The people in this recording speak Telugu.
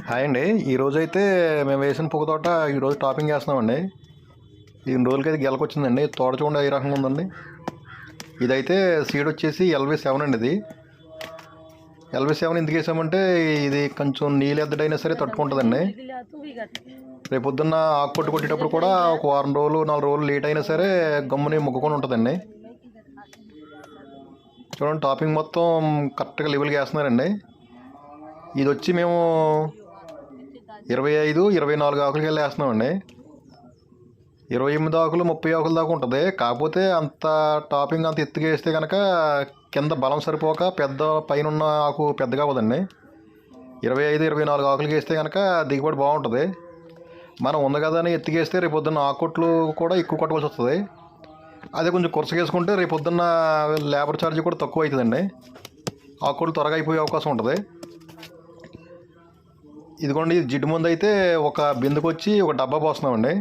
హాయ్ అండి. ఈరోజైతే మేము వేసిన పువ్వు తోట ఈరోజు టాపింగ్ చేస్తున్నామండి. ఈ రోజులకైతే గెలకొచ్చిందండి. తోట చూడండి ఏ రకంగా ఉందండి. ఇదైతే సీడ్ వచ్చేసి LV7 అండి. ఇది LV7 ఎందుకు వేసామంటే ఇది కొంచెం నీళ్ళు ఎద్దడైనా సరే తట్టుకుంటుందండి. రేపు పొద్దున్న ఆకు కొట్టేటప్పుడు కూడా ఒక వారం రోజులు 4 రోజులు లేట్ అయినా సరే గమ్ముని మొక్కుకొని ఉంటుందండి. చూడండి టాపింగ్ మొత్తం కరెక్ట్గా లెవెల్గా వేస్తున్నారండి. ఇది వచ్చి మేము 25, 24 ఆకులకి వెళ్ళి వేస్తున్నామండి. 28 ఆకులు 30 ఆకుల దాకా ఉంటుంది. కాకపోతే అంత టాపింగ్ అంత ఎత్తుగా వేస్తే కనుక కింద బలం సరిపోక పెద్ద పైన ఉన్న ఆకు పెద్దగా అవ్వదండి. 25, 24 ఆకులకి వేస్తే కనుక దిగుబడి బాగుంటుంది. మనం ఉంది కదా అని ఎత్తుకేస్తే రేపు పొద్దున్న ఆకుట్లు కూడా ఎక్కువ కొట్టవలసి వస్తుంది. అదే కొంచెం కురసగేసుకుంటే రేపు పొద్దున్న లేబర్ ఛార్జ్ కూడా తక్కువ అవుతుందండి. ఆకులు త్వరగా అయిపోయే అవకాశం ఉంటుంది. ఇదిగోండి జిడ్డు ముందు అయితే ఒక బిందుకు వచ్చి ఒక డబ్బా పోస్తున్నామండి.